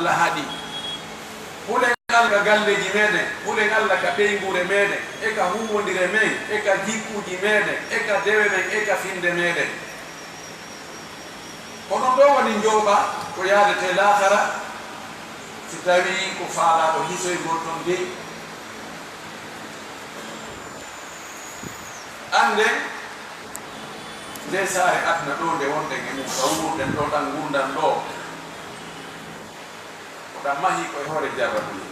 Allah hadi hulen Allah galleji meden hulen Allah ka beygure meden e ka huwondire men e ka jikkuji meden e ka dewe men e ka finde meden kono ɗo woni njooɓa ko yaadete lahara so tawi ko faalaɗo hisoygol ton dey ande nde saare adna ɗo nde wonde e mum ka wurden ɗo ɗan gurdan ɗo oɗan mahi koye hoore jarrabuji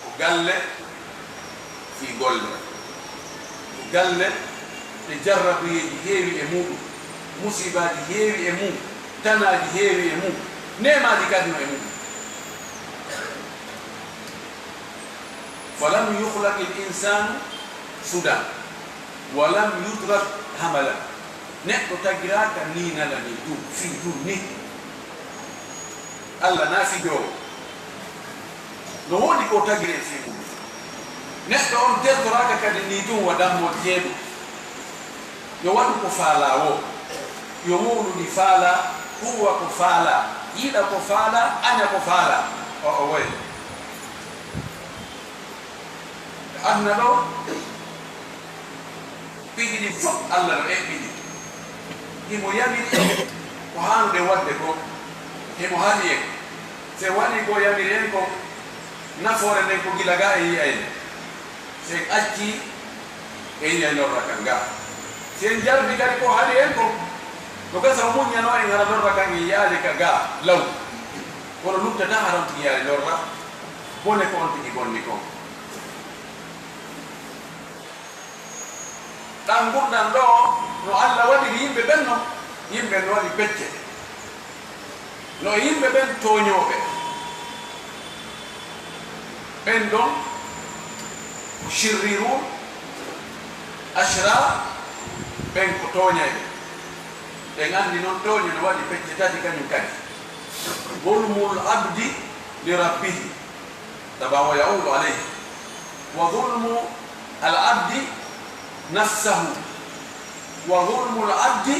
ko galle fi golle ko galle ɗe jarrabuyeji heewi e muɗum musibaji heewi e mum tanaji heewi e mum nemaji kadno e mum falam yuhlaq l insanu sudan walam yudrak hamala neɗɗo tagiraka ni nala ni du fi du ni Allah naafi jowo no woni ko tagire fi mum neɗɗo on tertoraka kadi ni dum waɗanmo jeeɗu yo waɗu ko faala o yo mawnuɗi faala huwa ko faala yiɗa ko faala aña ko faala o woy adna ɗo piiji ɗi fof Allah no eɓɓiɗi himo yamiri en ko hanude wadde ko himo haɗi en se waɗi ko yamiri en ko nafoore nden ko gila ga e yiyayne se acci e yiya lorra kan ga sen jardi kadi ko haɗi en ko no gasa o muññano en hara lorra kan e yiyaade ka ga law kono luttata haram tigi yaade lorra bone ko on tigi bonni kon ɗan gurɗan ɗo no Allah waɗiri yimɓe ɓen no yimɓe no waɗi pecce no yimɓe ɓen toñoɓe ɓen ɗon shirrirun ashra ɓen ko toñayɓe ɓen andi noon toño no waɗi pecce tati kañum kadi zulmul abdi li rabbihi taba wa yaulu alayhi wa zulmu al abdi nafsahu wa zulmul abdi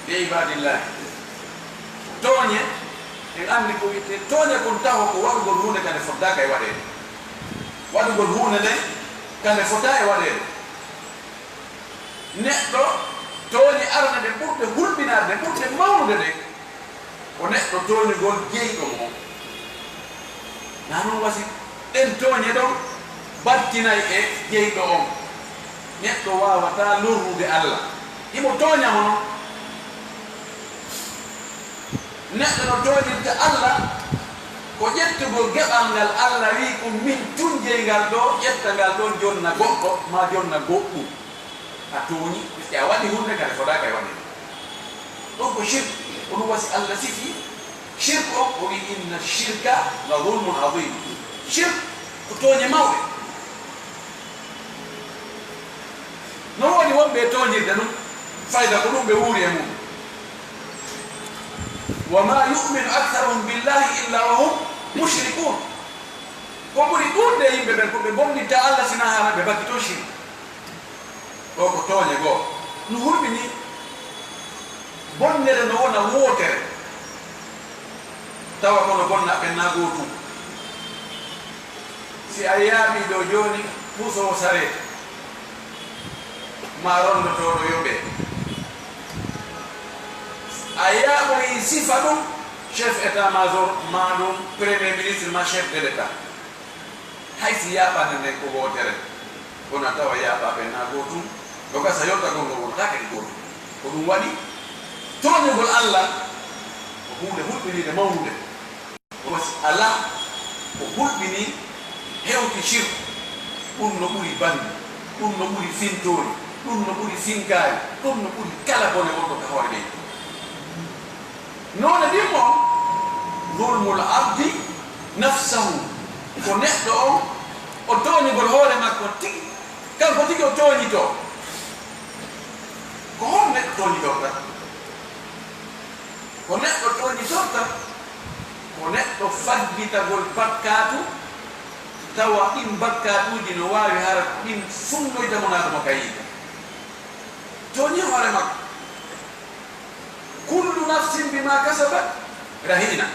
li ibadillah toñe en andi ko witte toñe kon taho ko waɗugol hunde kande fottaka e waɗede waɗugol hunde nde kande fota e waɗede neɗɗo toñe arde nde ɓurɗe hulɓinade nde ɓurɗe mawnude nde ko neɗɗo toñugol jeyɗo mo na noon wasi ɗen toñe ɗon battinay e jeyɗo on neɗɗo wawata lorrude Allah imo toñamo noon neɗɗo no toñirta Allah ko ƴettugol geɓal ngal Allah wi ko min tunjeygal ɗo ƴetta ngal ɗon jonna goɗɗo ma jonna goɗɗum a tooñi ɓiske a waɗi hunde kade fodaka e waɗe ɗon ko shirk ko ɗum wasi Allah sifi shirk o o wi inna shirka la zulmun adim shirk ko tooñe mawɗe no woni wonɓe toñirde ɗum fayda ko ɗum ɓe wuuri e mum wa ma yuminu aktharuhum billahi illa wa hum mushrikun ko ɓuri ɗurde yimɓe ɓen ko ɓe bomnitta Allah sina hana ɓe bakkito shirk ɗo ko tooñe goo no hurɓini bonnere no wona wootere tawa kono bonna ɓen na gootum si a yaaɓi ɗo jooni puusowo sarete ma rondotoɗo yoɓe a yaɓoyi sifa ɗum chef état major ma ɗum premier ministre ma chef de l'état haysi yaɓande nden ko wootere kono tawa yaɓaɓe na gootum ɗo gasa yotta gongo wonata kadi gootum ko ɗum waɗi toñugol Allah ko hunde hulɓinide mawnude wasi ala ko hulɓini hewti shirk ɗum no ɓuri bandi ɗum no ɓuri fintori ɗum no ɓuri finkaari ɗum no ɓuri kala bone wonɗo ka hoore ɓey noone ɗimmo zulmul abdi nafsahu ko neɗɗo on o toñugol hoore makko tigi kanko tigi o toñito ko hon neɗɗo toñitorta ko neɗɗo toñitorta ko neɗɗo fadditagol bakkatu tawa ɗin bakkatuji no wawi hara ɗin sunnoytamonadoma ka yiita toñi hoore makko kullu nafsin bima kasabat rahina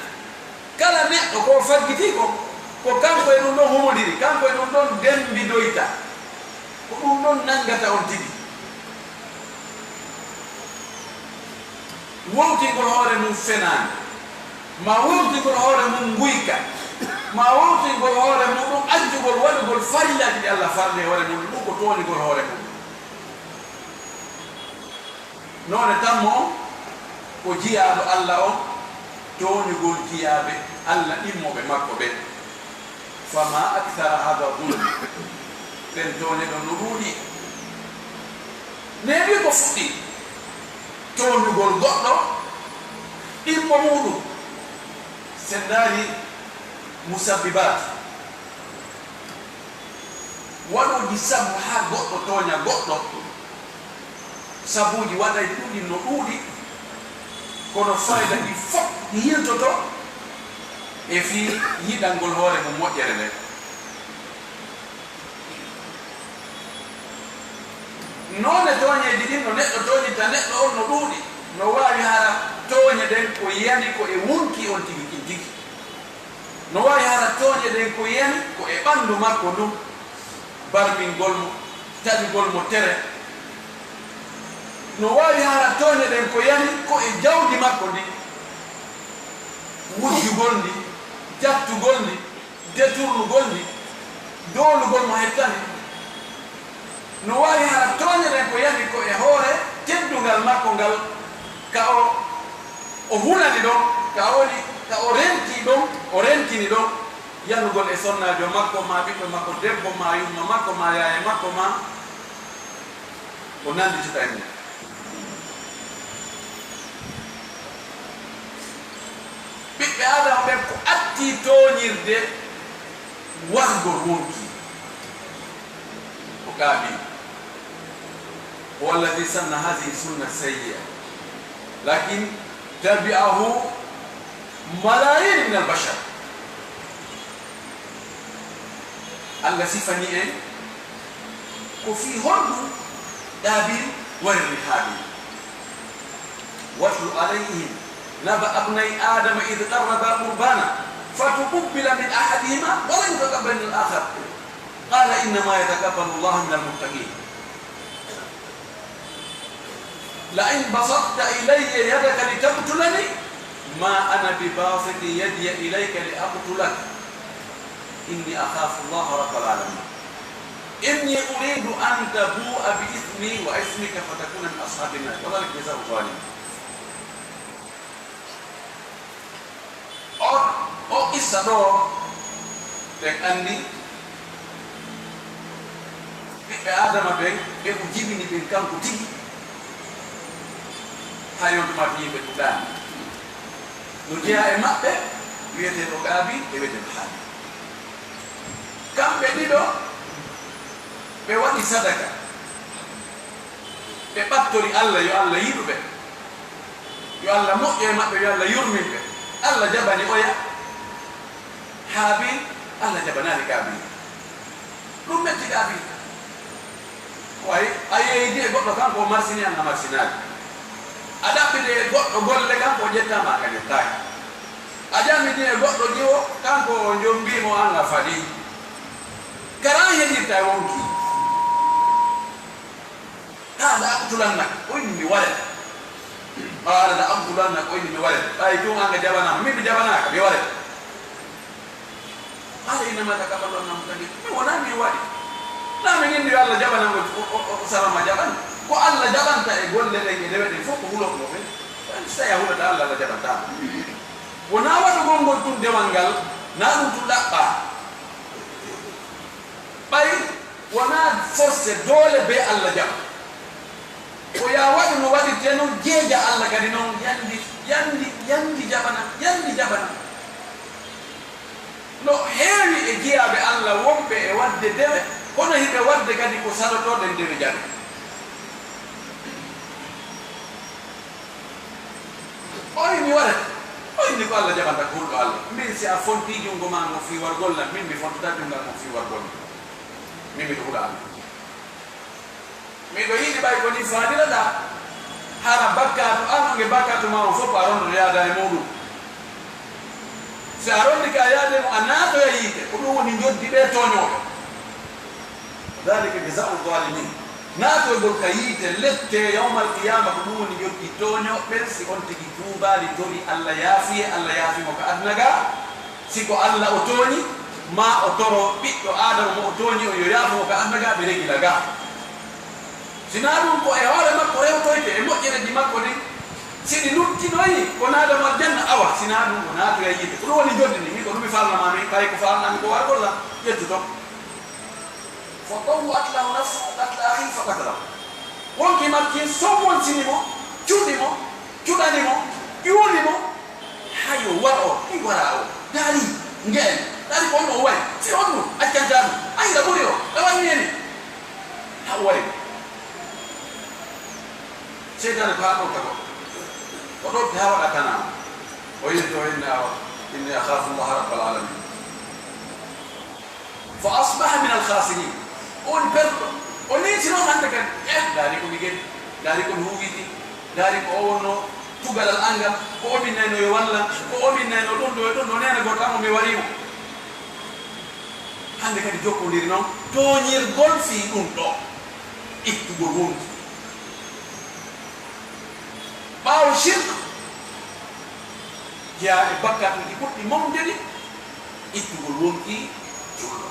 kala neɗɗo ko faggiti ko kanko e ɗum ɗon humodiri kanko e ɗum ɗon dembidoyta ko ɗum ɗon nangata on tigi wowtingol hoore mum fenani ma wowtingol hoore mum guyka ma wowtingol hoore mum ɗum ajjugol waɗugol farillaji ɗi Allah farde hoore mum ɗum ko toonigol hoore mum noone tammo ko jiyaɗo Allah o toonigol jiyaɓe Allah immoɓe makko ɓe fama akthara hada dulm ɓen toone ɗon no ɗuuɗi neeɓi ko fuɗɗi toonugol goɗɗo immo muɗum sen daari musabbibat waɗoji sabu ha goɗɗo tooña goɗɗo sabuji waɗay ɗuɗi no ɗuuɗi kono fayda ɗi fof ɗi yiltoto e fi yiɗalngol hoore mum moƴƴere nde noone tooñeji ɗin no neɗɗo tooñita neɗɗo on no ɗuuɗi no waawi hara tooñe ɗen ko yani ko e wonki on tigi ɗin tigi no waawi hara tooñe ɗen ko yani ko e ɓanndu makko ndum barmingol mo taɓigol mo tere no waawi hara tooñe ɗen ko yani ko e jawdi makko ndi wujjugol ndi jattugol ndi détournugol ndi doolugol mo hettani no waawi hara tooñe ɗen ko yani ko e hoore teddungal makko ngal ka o hulani ɗon ka o renti ɗon o rentini ɗon yanugol e sonnajo makko ma ɓiɗɗo makko debbo ma yumma makko ma yaye makko ma o nanditita en ɓiɓɓe adama ɓen ko atti tooñirde wargol wonki ko kaaɓi هو الذي سن هذه السنة السيئة لكن تبعه ملايين من البشر الله سيفني ان وفي هرب دابيل والرهاب واتل عليهم نبأ ابني آدم إذ قربا قربانا فتقبل من أحدهما ولم يتقبل من الآخر قال إنما يتقبل الله من المتقين لئن بسطت إلي يدك لتقتلني ما أنا بباسط يدي إليك لأقتلك إني أخاف الله رب العالمين إني أريد أن تبوء بإثمي وإثمك فتكون من أصحاب النار وذلك جزاء الظالمين o issa ɗo ɓen anndi ɓiɓɓe adama ɓen ɓe ko jibini ɓen kanko tigi ha yontuma fi yimɓe ɗuɗani no jeeya e maɓɓe wiyeteɗo Qaabil e wiyeteɗo Haabil kamɓe ɗiɗo ɓe waɗi sadaka ɓe ɓattori Allah yo Allah yiɗuɓe yo Allah moƴƴo e maɓɓe yo Allah yurminɓe Allah jaɓani oya Haabil Allah jaɓanani Qaabil ɗum metti Qaabil way a yeydi e goɗɗo kanko o marsini an a marsinali a ɗaɓɓide e goɗɗo golle kanko o ƴettama ka ƴettaki a ƴamini e goɗɗo ƴiwo kanko o jombimo an a faɗi karan heƴirta e wonki haɗa aqtulannak oyni mi waret haɗa aqtulannak oyni mi waret ɓay jum anga jaɓanama min mi jaɓanaka mi waret haɗa innama takabalonnam kadi mi wona mi waɗi nami indi yo Allah jaɓanamo o sarama jaɓani ko Allah jaɓanta e golle ɗen e dewe ɗen fof ko huloɓno ɓen so tawi a hulata Allah Allah jaɓantama wona waɗugol ngol tum dewal ngal na ɗum tum ɗaɓɓa ɓay wona forcé doole be Allah jaɓa ko ya waɗu no waɗirte noon jeeja Allah kadi noon yandi jaɓana no heewi e jeyaɓe Allah wonɓe e wadde dewe kono hiɓe wadde kadi ko saɗotoɗen dewe jaɓe oyni waret oyni ko Allah jaɓanta ko hulɗo Allah min si a fonti jungo ma mo fi wargol nam min mi fontata jungal mo fi wargol min miɗo huɗa Allah miɗo yiɗi ɓay koni faadiraɗa hara bakkatu ange bakkatu ma fo paron yaada e muɗum si arondi ka yaade mo anato ya yite ko ɗum woni joddi ɓe toñoɓe dalika jasau zalimin nato gol ka yite lette yawmal qiyama ko ɗum woni joddi toñoɓe si on tigi tuubali tori allah yaafimo ko adnaga siko allah o tooñi ma o toro ɓiɗɗo adama mo o tooñi o yo yaafumo ko adnaga ɓe regila ga sina ɗum ko e hoore makko rewtoyte e moƴƴereji makko ɗin siɗi luttinoyi ko naadama janna awa sina ɗum o naatoya yiide ko ɗum woni joddi ni mi ko ɗumi falnamami ɓay ko falnami ko war golla ƴettuto fo tawwat lahu nafsu qatla ahi fa qatalahu wonki makkin sommonsinimo cuɗimo cuɗanimo ƴuulimo hayo war o ɗi wara o daari ngeen daari ko onno o wayi si on ɗum accanta ɗum ayira ɓuri o ɗawannieni ha wari seytane ko haɗo kago o ɗo ha waɗa kana o yidde o inni awa inni akhafu llaha rabbal alamin fa asbaha min alkhasirin on perɗo o niitino hande kadi daari ko ligel daari ko huwiti daari ko o wonno tugalal angal ko ominnayno yo walla ko ominnayno ɗon ɗo e ɗon ɗo nene goto amo mi warimo hande kadi jokkodiri noon toñirgol fi ɗum ɗo ittugol wonki ɓaawo shirk jeya e bakkatuji ɓurɗi mawdeɗi ittugol wonki julɗo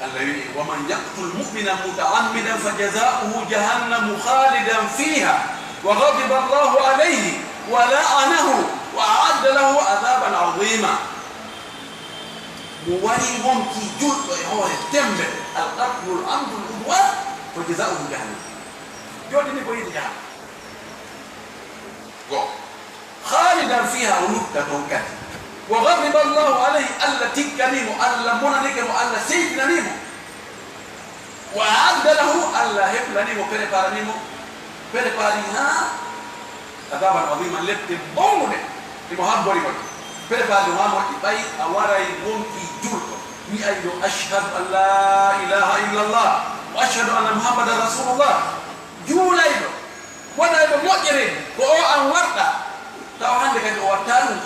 allah wi waman yaktul mumina mutaammidan fa jazauhu jahannamu khalidan fiha wa ghadiba allahu alayhi wa la'anahu wa aadda lahu adaban adima mo wari wonki julɗo e hoore tembe alqatlu l amdu l udwan fa jazauhu jahannam jodini ko yiide jahannam خالدا فيها ولدة كذا وغضب الله عليه ألا تكنيم ألا مننكم ألا سيكنيم وأعد له ألا هبلنيم بريباريها عذابا عظيما لتبونه لمحبر بريباريها باي أوراي مونكي جولتو أيضا أشهد أن لا إله إلا الله وأشهد أن محمد رسول الله جولايدو ونايدو مؤجرين وأو أن ورد taw hande kadi o watta ɗum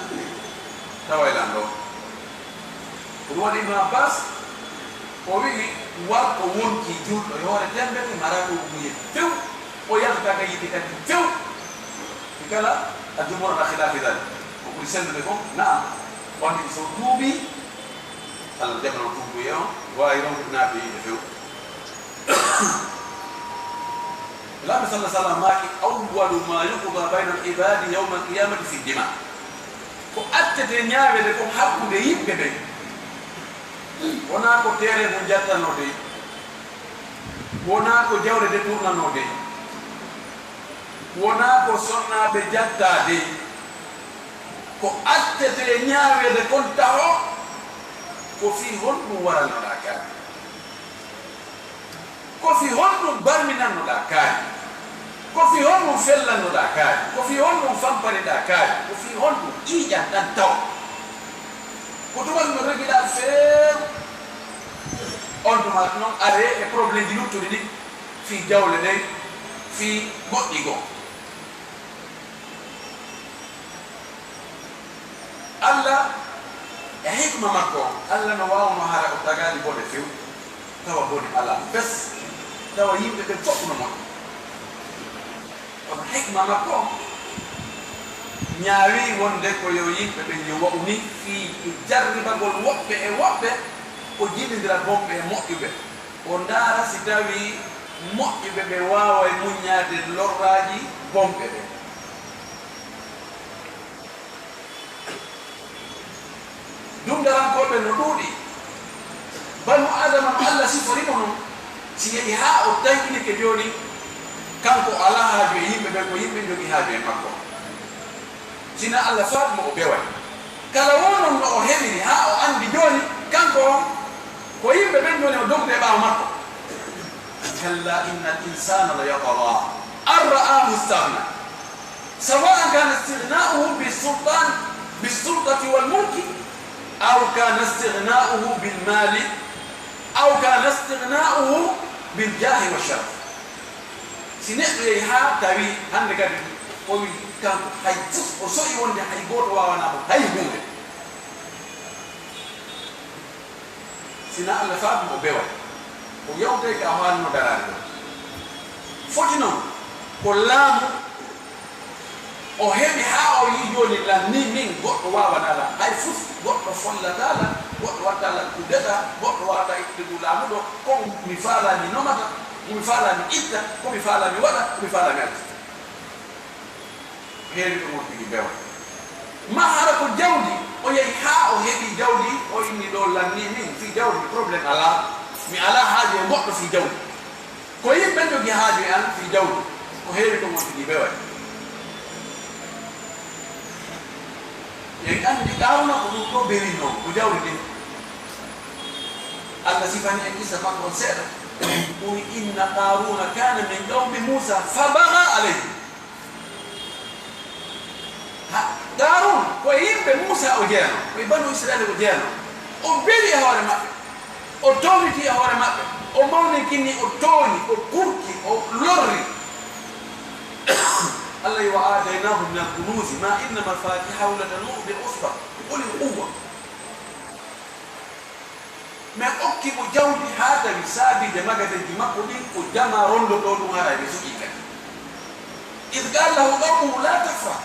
tawaylan ɗo ɗum waɗi ibnu abbas o wii warko wonki julɗo e hoore tembete mara ɗum muye few o yalta ka yiɗi kadi few i kala a jumorona khilafi dalik ko ɓuri sellude fof naam wonde so tuubi allah jabano tuubuye on wawi ronkude naaɓe yiɗe few النبي صلى الله عليه وسلم ماكي أول ما يقضى بين العباد يوم القيامة في الدماء ko attete ñaawede ko hakkude yimɓe ɓe wona ko teere mo jattanode wona ko jawre de tournanode wona ko sonnaɓe jattade ko attete ñaawede kon taho ko fi honɗum warannoɗa kaari ko fi honɗum barminannoɗa kaari ko fi honɗum fellannoɗa kaari ko fi honɗum fampaniɗa kaari ko fi honɗum ƴiiƴan ɗan taw ko tuman no regiɗa feew on tuma noon are e probléme ji luttuɗi ɗi fi jawle ɗen fi goɗɗi goo allah e hikma makko allah no wawno hara o tagaɗi bone few tawa bone ala bes tawa yimɓe ɓe fof no moƴƴi kono hikma makko ñaawi wonde ko yo yimɓe ɓe yo wa'u ni fii jarribagol woɓɓe e woɓɓe ko jiɗidira bonɓe e moƴƴuɓe o ndaara si tawi moƴƴuɓe ɓe waawa e muññaade lorraaji bonɓe ɓe dumdarankoɓe no ɗuuɗi banu adama no allah siforimo noon si yehi haa o taƴinike jooni kanko ala haaju e yimɓe ɓe ko yimɓe jogii haaju e makko sina allah faatmo o beway kala wonon no o heɓiri haa o anndi jooni kanko on ko yimɓe ɓen jooni o dogde e ɓaawo makko kalla inna al insana la yatara an ra'ahu stagna sawa'an kana istighna'uhu bisultati walmulki aw kana istighna'uhu bilmali aw kana istighna'uhu biljahi washaraf neɗɗo yehi ha tawi hande kadi o wi kanko hay fof o soƴi wonde hay goto wawanamo hay hunde sina Allah faami o bewa o yawte ka haalno darade foti noon ko laamu o heɓi ha o yi joni lanni min goɗɗo wawanala hay fof goɗɗo follatala goɗɗo wattala kuddeta goɗɗo wawata ittude laamuɗo ko mi faalami nomata mi faalami itta ko mi faalami waɗa ko mi faalami addi heewi ɗo wonɗigi bewa ma hara ko jawdi o yehi ha o heɓi jawdi o inni ɗo lanni min fi jawdi probléme ala mi ala haaji e goɗɗo fi jawdi ko yimɓe jogi haaji an fi jawdi ko heewi ɗo wonɗigi bewa en andi Qaruna ko ɗum ɗo berino ko jawdi ɗin Allah sifani en isa makko seeɗa قل إن قارون كان من قوم موسى فبغى عليه قارون ويم بموسى أجانا ويبنوا إسرائيل أجانا وبيلي هوري مكة وطوني تي هوري مكة وموني كني وطوني وكوركي ولوري الله وآتيناه من الكنوز ما إن مفاتيحه لتنوء بالعصبة قل القوة mais okki mo jawdi ha tawi saabide magasin ji makko ɗin ko jama rondo ɗo ɗum hara ɓe suqi kadi id qala lahu qawmuhu la tafrah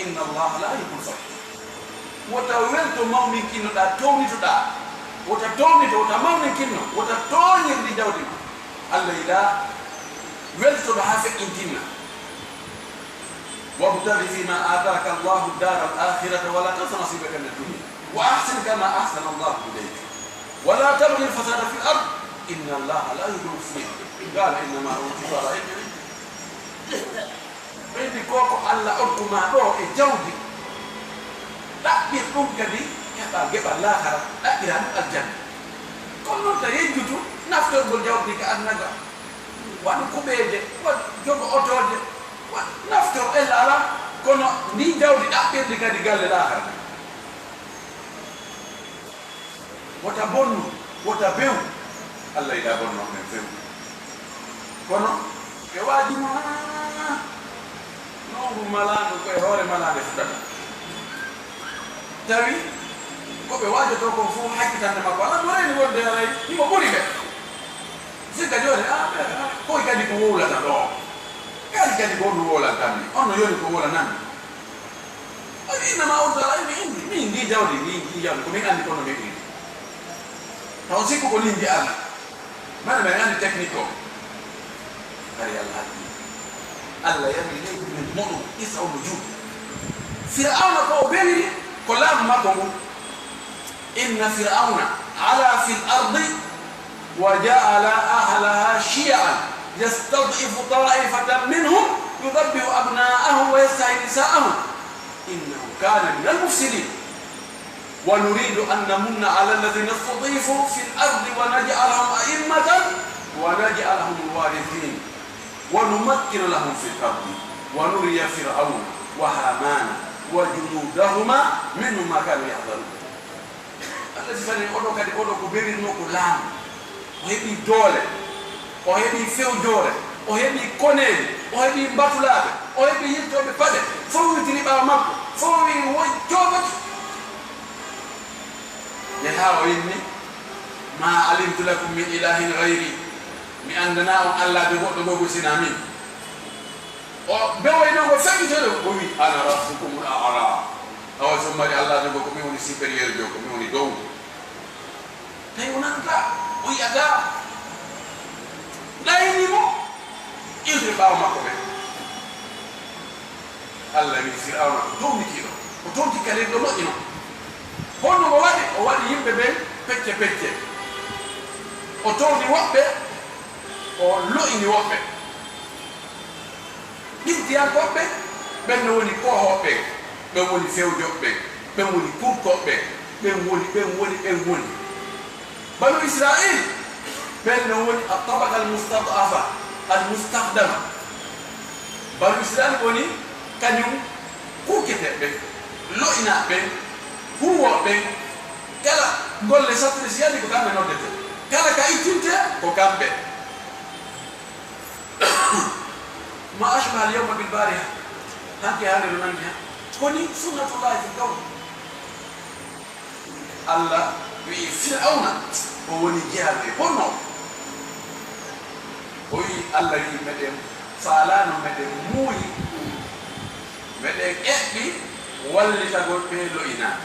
inna allaha la yuhibbul farih wota welto mawmin kinnoɗa townitoɗa wota townito wota mawmin kinno wota toñirɗi jawdi ma allah ila weltoɗo ha feƴƴintinna wabtaghi fima ataka allahu dara al akhirata wala tansa nasibaka min ad-dunya wa ahsin kama ahsana allahu ilayk ولا تبغي الفساد في الارض ان الله لا يحب المفسدين قال انما اوتيت على علم بيدي كوكو الله اوركو ما دو e jawdi dabbir dum kadi heba geba lahara dabbira aljanna kon non ta yejjutu naftorgol jawdi ka annaga wadu kubeje wadu jogo otode wadu naftor el ala kono ni jawdi dabbirde kadi galle lahara wota bonnu wota bew Allah ida bonno men few kono e waji ma no malano ko e hore malade futata tawi ko be wajo to ko fu hakkitande makko ala mo reni wonde alay ni mo buri be sika jore ko kadi ko wola ta do kadi ko do wola tan onno yoni ko wola nan ani na ma on dala mi ndi jawdi ni jawdi ko mi andi kono be ni taw sikko ko lindi Allah mana be ngani technique kari Allah yami leydi men moɗum isa o wujud fir'auna ko beli ko laamu makko ngu inna fir'auna ala fi l-ardi wa ja'ala ahlaha shi'an yastad'ifu ta'ifatan minhum yudabbihu abna'ahum wa yastahyi nisa'ahum innahu kana min al-mufsidin ونريد أن نمن على الذين استضيفوا في الأرض ونجعلهم أئمة ونجعلهم الوارثين ونمكن لهم في الأرض ونري فرعون وهامان وجنودهما منهم ما كانوا يحذرون الذي فني أولو كدي أولو كبير نوكو لام وهبي دولة وهبي فيو جورة وهبي كونيل وهبي باتولاب وهبي يلتو بفادة فوي تريبا مكو فوي وجوبت يهاو إني ما علمت لكم من إله غيري mi andana on Allah be goddo gogo sinami o be wayno go fagitelo o wi ana rabbukum al-a'la aw somari Allah be ko mi woni supérieur do ko mi woni dow tay onanta o yaga dayni mo ilde baw makko be Allah mi fir'auna do mi kilo o tonti kale do no ino honno mo wadi o wadi yimbe be pecce pecce o tawdi wobbe o lo'ini woɓɓe ɗigdiyankoɓɓe ɓen no woni kohoɓɓe ɓen woni fewjoɓɓe ɓen woni kurkoɓɓe ɓen woni banu israil ɓen no woni altabaka almustadafa almustakdama banu israil woni kañum kuketeɓɓe lo'inaɓɓe huwoɓɓe kala golle satri siyani ko kamɓe noddete kala ka ittinte ko kamɓe ما أشبه اليوم بالبارحة هنكي هذا المنهج كوني سنة الله في الكون الله فرعون هو نجيها بيقولنا هو الله يمدم فعلانه مدم موي مدم إحبي واللي تقول بيلو إنا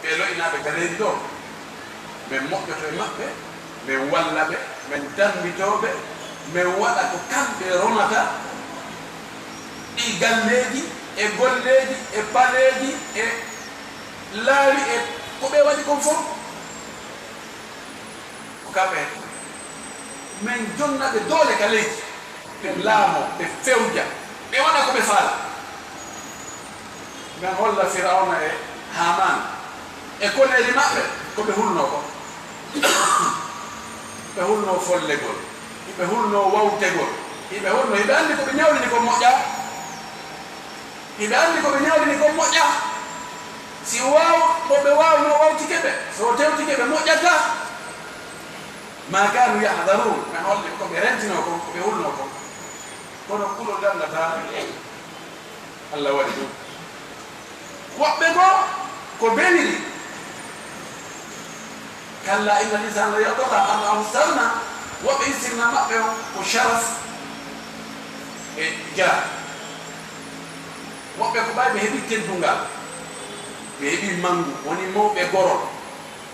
بيلو إنا بكالين دو من مقتل مقبه من ولا به من دم توبه من ولا كم برونتا إيجاليدي إيجوليدي إباليدي لاري كوبي وادي كونفورم وكابه من جنة الدولة كليت باللامو بالفوجة بوانا كوبي فعلا من ولا فرعون هامان يكون اللي مقبه كوبي هولنوكو behulno follegol ibe hulno wawtegol ibe hulno ibe andi ko be nyawli ni ko moƴƴa ibe andi ko be nyawli ni ko moƴƴa si waw bo be wawno wawti kebe so tewti kebe moƴƴata ma kanu yahdarun man holli ko be rentino ko be hulno ko kono kulo dallata Allah wadi dum wobbe go ko beniri كلا إن الإنسان لا يطغى أن أرسلنا وبإسرنا مأبه وشرف جاء وبه كباي بهبي تندونغا بهبي مانغو وني مو بغورو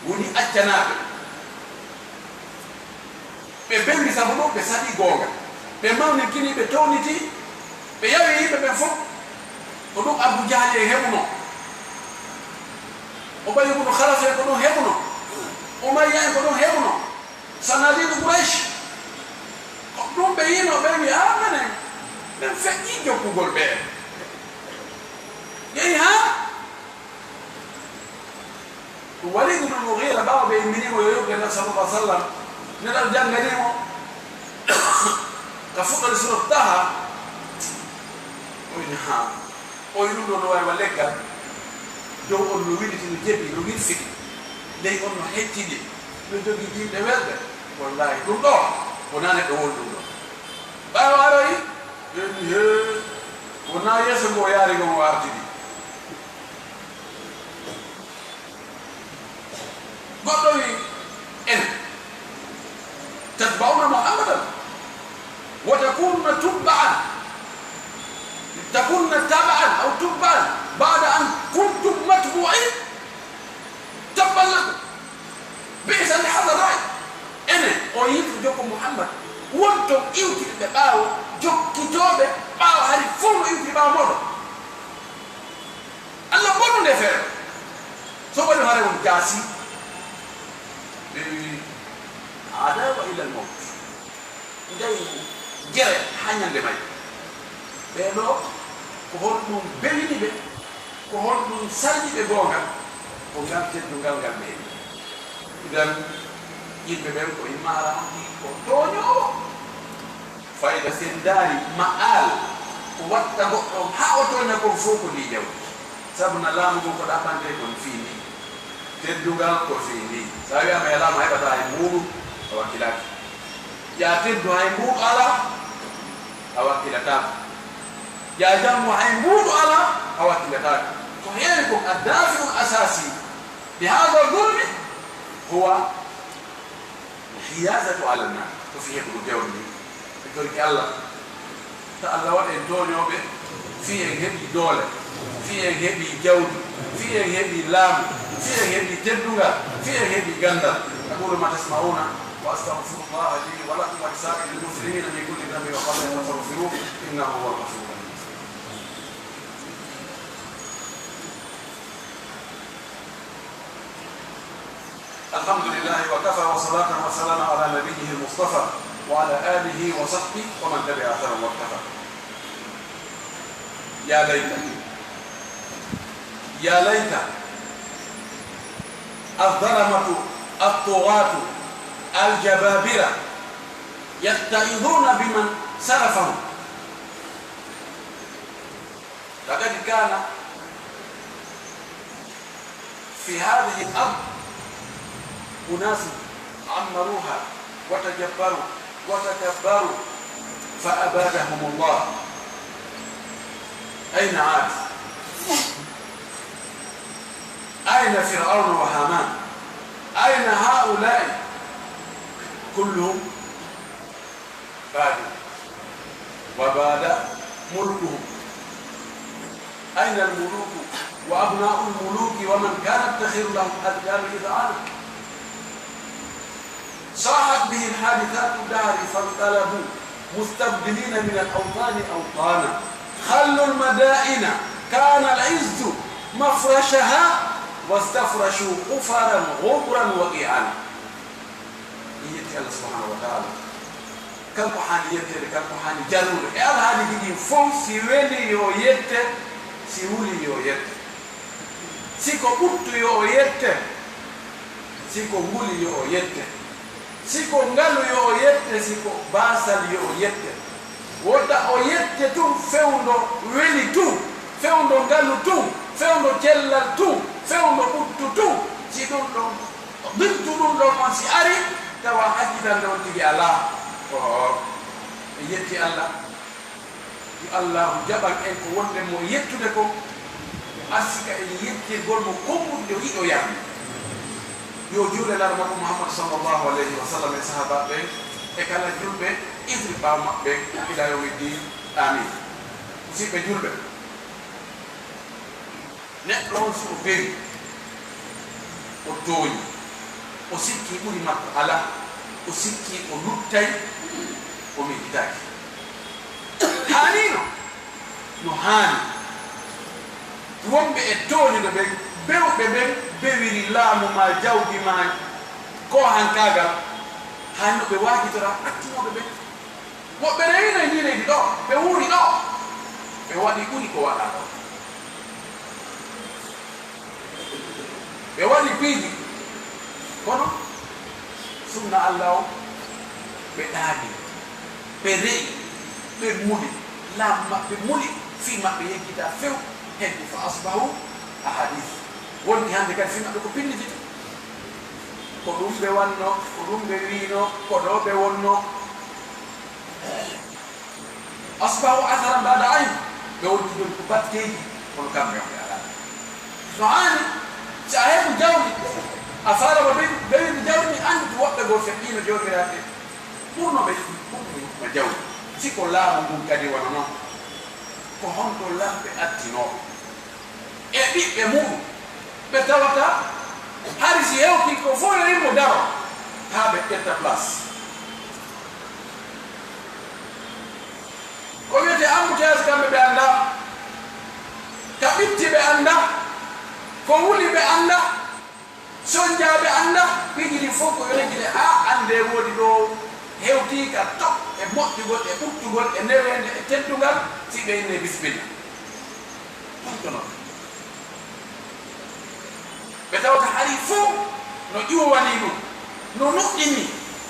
وني أجناب ببنغي سامونو بسادي غونغا بمانغ كيني بتونيتي بياوي ببنفو ودوك أبو جهل يهمنو وباي يكونوا خلاص يكونوا يهمنو Umayya يكونوا هيونو صناديد قريش قدوم بينو بيني آمنة من فقي جوكو قول بيه يهي ها وليد بن المغيرة باو بيمينيو ويوكي النبي صلى الله عليه وسلم نرى الجنة نيمو كفوق لسورة طه وينها وينو نواي وليكا جو أولوين تنجيبي لوين فيكي ley on no hettide no jogi jimɗe welɓe wallahi ɗum ɗo wona neɗɗo won ɗum ɗo ɓawa aroyi eni he wona yeeso ngo yaari ngo wartidi goɗɗo wi en tatba'una muhammadan wa takununa tubba'an takununa taba'an aw tubba'an ba'da an kuntum matbu'in تبا لكم بئس اللي حصل راي انا اويت جوكم محمد وانتم ايوتي باو جوك كتوبه باو هارفون ايوتي باو مودو الله بونو نفر سو بنو هارون جاسي عداوة الى الموت جاي جرى حنيان دي ماي بينو كهول مون بيني بي كهول مون سالدي بي بونغا ko ngam teddungal ngal ɓeeɗi idan yimɓe ɓen ko immaraki ko toñowo fayda sen daari ma'al ko watta goɗɗo ha o toña kon fof ko ndi jawdi sabu na laamu ngon ko ɗaɓɓante kon fiini teddungal ko fiini sa wiyama e laamu heɓata e muɗum a wakkilaki ya teddu hay mbuuɗo ala a wakkilatako ya jammo hay mbuuɗo ala a wakkilatako ko heewi ko addafi'u asasi بهذا الظلم هو الحيازة على الناس وفيه ابن جوني يقول لك الله تعالى وين دوني وبه فيه هبي دولة فيه هبي جود فيه هبي لام فيه هبي تدوغا فيه هبي غندا أقول ما تسمعون وأستغفر الله لي ولكم ولسائر المسلمين من كل ذنب وخطأ فاستغفروه إنه هو الغفور الرحيم. الحمد لله وكفى وصلاة وسلام على نبيه المصطفى وعلى آله وصحبه ومن تبع أثره واكتفى. يا ليت يا ليت الظلمة الطغاة الجبابرة يتعظون بمن سلفهم. لقد كان في هذه الأرض أناس عمروها وتجبروا وتكبروا فأبادهم الله. أين عاد؟ أين فرعون وهامان؟ أين هؤلاء كلهم؟ بادوا وباد ملكهم. أين الملوك وأبناء الملوك ومن كانت تخير لهم أذكار إذعان؟ صاحت به الحادثات الدهر فانقلبوا مستبدلين من الأوطان أوطانا. خلوا المدائن كان العز مفرشها واستفرشوا قفرا غبرا وقيعا. يتي الله سبحانه وتعالى كم حاني يتي كم حاني جارول يال هادي دي فون سيولي يو يتي سيولي يو يتي سيكو بوتو يو يتي سيكو مولي يو يتي سيكو ngalo yo yette siko basal yo yette woda o yette tum fewndo weli tum fewndo ngalo tum fewndo cellal tum fewndo buttu tum si dum do bintu dum do man si ari tawa hajida do tigi ala ko yetti Allah di Allah jabal en ko wonde mo yettude ko asika e yetti gol mo kombude o yido yam yo juule larma ko Muhammad sallallahu alayhi wa sallam e sahaba be e kala julbe idri ba mabbe ila yawmi din amin. Musidɓe julɓe, neɗɗo on so o beri o tooñi o sikki ɓuri makko ala o sikki o luttay o miijitaki haanino no haani. Wonɓe e toonino ɓen bewɓe ɓen bewiri laamu ma jawdi ma ko hankagal hanno ɓe waajitora attinoɓe ɓen. Woɓɓe rewino e ndi leydi ɗo ɓe wuuri ɗo ɓe waɗi ɓuri ko waɗa ɗo. ɓe waɗi piiji kono sunna Allah o ɓe ɗaaɗi ɓe re'i ɓe muli laamu maɓɓe muli fii maɓɓe yeggita few heddi fa asbahu ahadith. Wonti hande kadi fii maɓɓe ko pillititi ko ɗum ɓe wanno ko ɗum ɓe wiino ko ɗo ɓe wonno. asbahu atharan ba'da ayn ɓe wonti ɗon ko batteji kono kamɓe on ɓe ala no haani. si a heɓu jawdi a faala mo ɓewiɗi jawdi anndi to woɓɓe goo feƴƴino jooɗiraɓe ɓurno ɓe ɓurno jawdi si ko laamu ngun kadi wona noon ko honto lamɓe attinooɓe e ɓiɓɓe muɗum ɓe tawata hari si hewti ko fof yo yimmo daro haa ɓe ƴetta place. ko wiyete embouteillage kamɓe ɓe annda ka ɓitti ɓe annda ko wuli ɓe annda soñjaaɓe annda piiji ɗi fof ko yoregide ha annde woodi ɗo hewti ka top e moƴƴugol e ɓuttugol e newende e teddugal si ɓe inne bisimilla ɗumto noon ɓe tawata hari fof no ƴuwani ɗum no nuɗɗini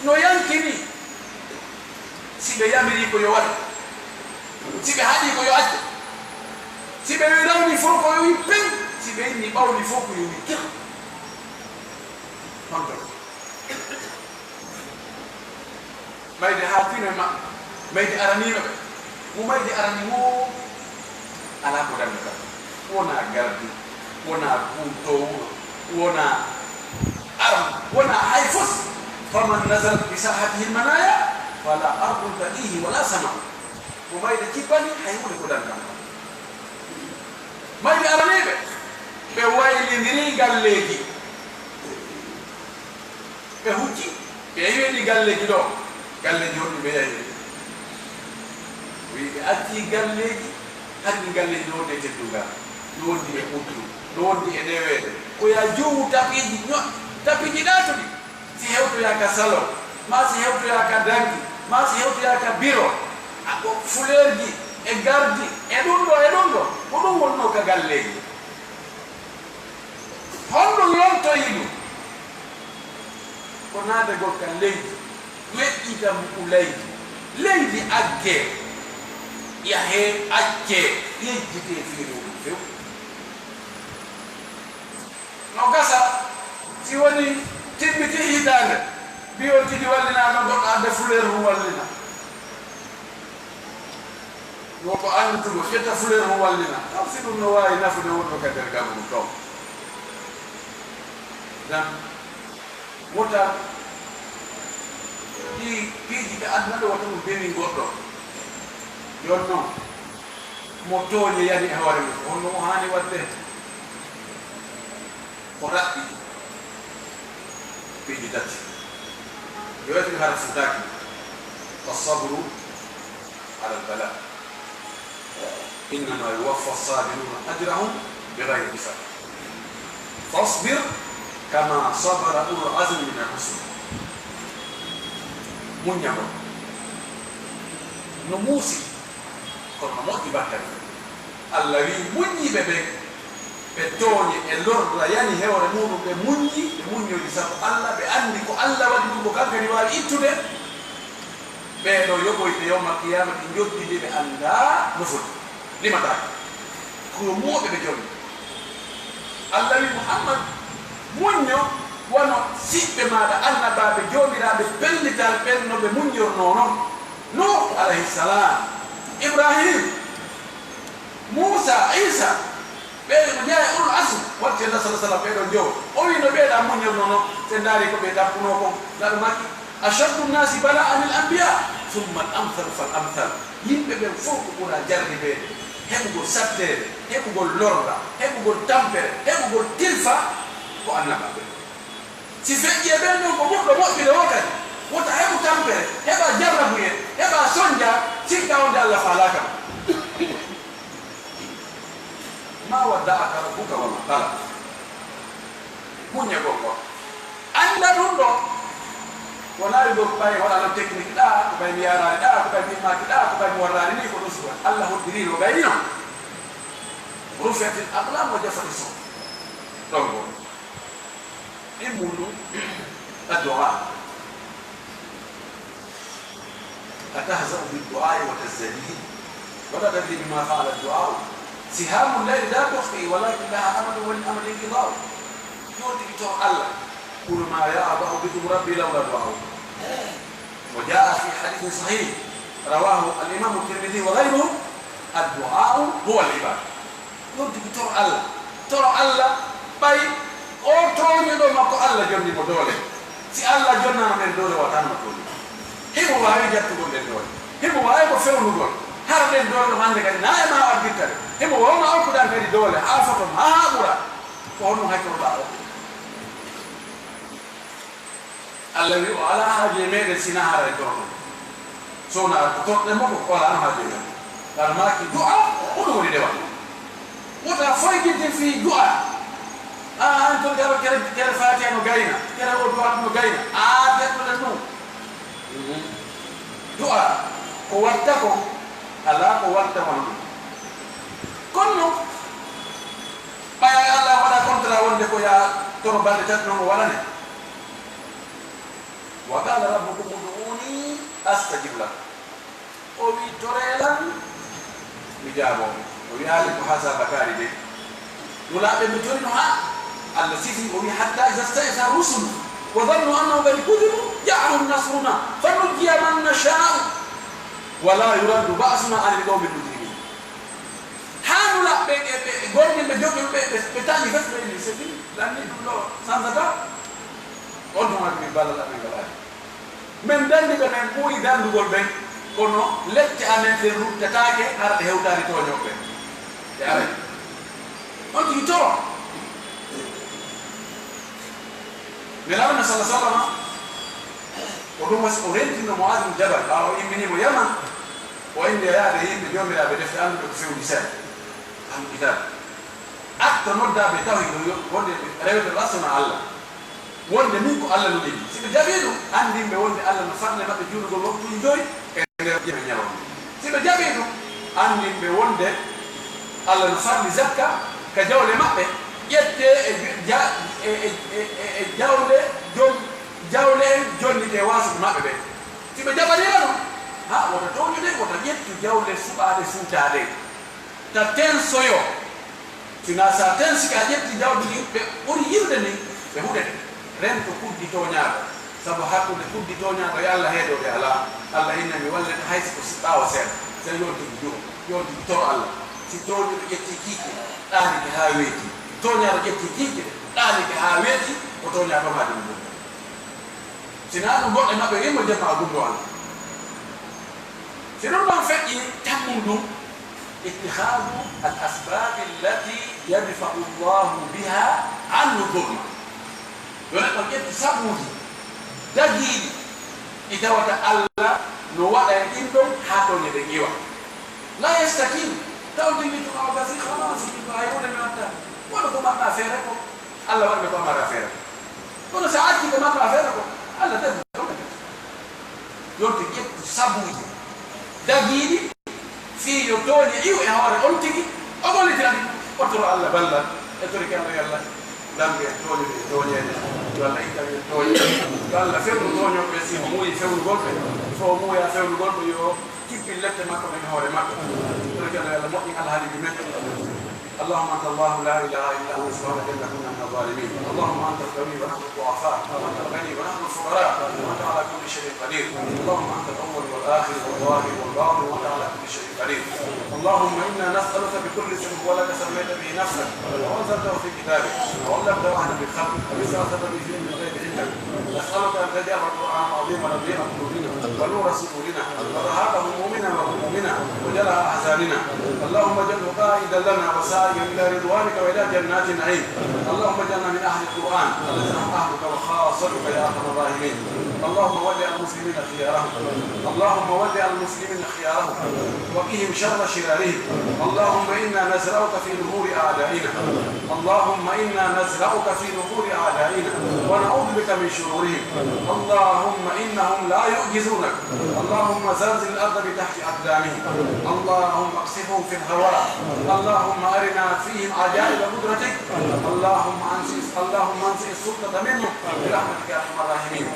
no yankini si ɓe yamiri ko yo waɗa si ɓe haɗi ko yo acca si ɓe wi rawni fof ko yo wi pen si ɓe inni ɓawni fof ko yo wi kir honto mayde ha fino e maɓɓe mayde aranino ɓe mo mayde arani wo ala ko dande kam wona gardi wona buutowo wona aram wona hay fos faman nazarat bi sahatihi lmanaya fala ardun tadihi wala sama. mo mayde cippani hay hunde ko dande kam mayde araniɓe ɓe waylidiri galleji ɓe hucci ɓe yeeɗi galleji ɗo galleji honɗi ɓe yahi wi ɓe acci galleji hanni galleji no wondi e teddugal no wondi e ɓuddu no wondi e newede ko ya jowu tapiji ñoƴ tapiji ɗatuɗi si hewtoya ka salon ma si hewtoya ka danki ma si hewtoya ka biro ko fulerji e gardi e ɗum ɗo ko ɗum wonno ka galleji honɗum yontoyi ɗum ko naadegol ka leydi weƴƴita mbuɓu leydi agge yahe acce yejjite fiiri ɗum few no gasa si woni timmiti hitande biol kidi wallina no goɗɗo adda fleur mum wallina woko andutugo ƴetta fleur mum wallina taw si ɗum no wawi nafude wonɗo ka nder gammu taw dan wota ɗi piiji ɓe aduna ɗo wata ɗum beni goɗɗo yon noon mo tooñi yani e hoore mum honno o hani wadde ko raɓɓi piiji tati يؤثر هذا الفتاك والصبر على البلاء إنما يوفى الصابرون أجرهم بغير حساب فاصبر كما صبر أولو العزم من الرسل من يمر نموسي كنا موتي بكر الذي مني ببك betoni e lordra yani hewre muɗum ɓe muññori sabu allah ɓe andi ko allah waɗi ɗum ko kankani wawi ittude ɓeɗo yoɓoyte yawma qiyama ɗi joddide ɓe anda no foti limatake ko moɓe ɓe jonni allah wi muhammad muñño wono siɓɓe maɗa annabaɓe jomiraɓe pellital ɓennoɓe muññorno noon nuh alayhi salam ibrahim moussa isa ɓeɗo mo jeeya ulul asm watti allah sala sallam ɓeɗo jowo o wi no ɓeeɗa muñorno noon se daari ko ɓe tappuno ko ngaɗo makki ashaddu nnasi bala'an al anbiya thumma al amthal fal amthal yimɓe ɓen fof ko ɓura jarribeede heɓugol sattere heɓugol lorda heɓugol tampere heɓugol tilfa ko annabaɓe si feƴƴi e ɓen ɗon ko goɗɗo moƴƴude o kadi wota heɓu tampere heɓa jarrabuyen heɓa sonja sikka wonde allah faalaka ma wadda'aka rabbuka wa ma qala muñe gongo anda ɗum ɗo wonaari ɗo ko ɓay waɗanam technique ɗa ko ɓay mi yarani ɗa ko ɓay mi immaki ɗa ko ɓay mi warrani ni ko ɗum suwa allah hoddiri no ɓayni noon rufiyat l aqlam wa jafati so ɗon go ɗin mundu addu'a atahza'u bidu'ai wa tazdadihi wala tadri bima fa'ala addu'au سهام الليل لا تخفي ولكن لها امل وللامل انقضاء يؤتي بتوع الله قل ما يعبأ بكم ربي لولا دعاؤه وجاء في حديث صحيح رواه الامام الترمذي وغيره الدعاء هو العباده يؤتي بتوع الله باي او توني دو ماكو الله جوني مو دوله سي الله جonna men dole watan ma toni himo wawi jattugo den dole himo wawi ko fewnugol har den dole hande kadi na ma waddittade himo wawma alkuɗan kadi doole ha fotom ha ɓura ko honno hakkilo ɓaɗo allah wi o ala haaji e meɗen sina hara e dorno sowna ko toɗɗe moɗo wala an haaji e men ngal maki du'a hoɗum woni dewa wota foygidde fi du'a an to jaro kere fatiha no gayna kere o du'a no gayna dettoɗen ɗum du'a ko watta ko ala ko watta won ɗum kono ɓaya allah waɗa contrat wonde ko ya toro balɗe tati noon o walane wa qala rabbukum ud'uni astajib lakum o wi torelan mi jaaboɓe o wi haali ko hasa bakari de nulaɓe mi torino ha allah sifi o wi hatta ida staisa rusulu wa dhannu annahu qad kudibu ja'ahum nasruna fa nujjiya man nasha'u wala yuraddu ba'suna ani qawmi mujrimin hanulaɓe gonɗin ɓe jogi ɓe tañi fes ɓe ni c'est fini lanni ɗum ɗo sansata on ɗum waɗi min ballalaɓe ngalaani min dandi ɓe men ɓuuri dandugol ɓen kono lecce amen ɗe ruttataake hara ɗe hewtaani toñoɓe ɓe ara on tigi toro nelaɓe no salah sallama o ɗum wasi o rentino mo adum jabal ɓaawa o imminimo yaman o inde yaade yimɓe jomiraɓe defte annduɓe ko fewndi seeɗa ahlu kitab acte noddaɓe tawi wonde rewde ɓasona allah wonde min ko allah no ɗegi si ɓe jaɓi ɗum andinɓe wonde allah no farle maɓɓe juulugol waktuji joyi e nder ƴeme ñalawma si ɓe jaɓi ɗum andinɓe wonde allah no farli zakka ka jawle maɓɓe ƴette e jawle jawle en jonnite wasude maɓɓe ɓe si ɓe jaɓanima ɗum ha wota towñude wota ƴettu jawle suɓade suutade ta tensoyo sina sa tensi ka ƴetti jawdi ɗi ɓe ɓuri yirde ni ɓe huɗete rento kuddi toñaago sabu hakkude kuddi toñaɗo yo Allah heeɗode ala Allah inna mi wallete haysi ko si ɓaawa seeɗa so yontugi juro yontugi toro Allah si toñuɗo ƴetti kiike ɗanike ha weeti toñaɗo ƴetti kiike ɗanike ha weeti ko toña tomade ɗum ɗum sina ɗum goɗɗe maɓɓe yimmo jemma gumdo Allah si ɗum ɗon feƴƴi tammum ɗum ittihadu al asbab allati yadfa'u llahu biha annu dhulma yo neɗɗo ƴetti sabuji dagiiɗi ɗi tawata Allah no waɗa e ɗin ɗon haa toñe ɗe ƴiwa la yastakim tawdini to awa gasi halas ɗiɗo hay wone mi watta wono ko maɗɗa feere ko Allah waɗɓe ko amata feere kono so acci ko maɗɗa feere ko Allah tawi yonti ƴetti sabuji dagiiɗi fii yo tooñe iw e hoore on tigi o gollitirani ottoro Allah ballal e tori keno yallah dambe tooñe ɗe tooñede yo Allah ittawi tooñe yo Allah fewnu tooñoɓe si o muuyi fewnugolɓe fo muuya fewnugolɓe yo kippi lette makko men hoore makko tori keno yallah moƴƴi alhaaliji men اللهم انت الله لا اله الا انت سبحانك انا كنا من الظالمين اللهم انت القوي ونحن الضعفاء وانت الغني ونحن الفقراء وانت على كل شيء قدير اللهم انت الاول والاخر والظاهر والباطن وانت على كل شيء قدير اللهم انا نسالك بكل اسم هو لك سميت به نفسك وانزلته في كتابك وعلمته احدا بالخلق واستاثرت به في من غير عندك نسالك ان تجعل القران العظيم ربيع قلوبنا ونور صدورنا وذهاب همومنا وهمومنا وجلاء احزاننا اللهم اجعله قائدا لنا وسائلا إلى رضوانك وإلى جنات النعيم اللهم اجعلنا من أهل القرآن الذين هم أهلك وخاصتك يا أرحم الراحمين اللهم ول المسلمين خيارهم اللهم ول المسلمين خيارهم وقهم شر شرارهم اللهم إنا نزرعك في نحور أعدائنا اللهم إنا نزرعك في نحور أعدائنا ونعوذ بك من شرورهم اللهم إنهم لا يعجزونك اللهم زلزل الأرض بتحت أقدامهم اللهم اقصفهم في الهواء اللهم أرنا فيهم عجائب قدرتك اللهم انزع السلطة منهم برحمتك يا أرحم الراحمين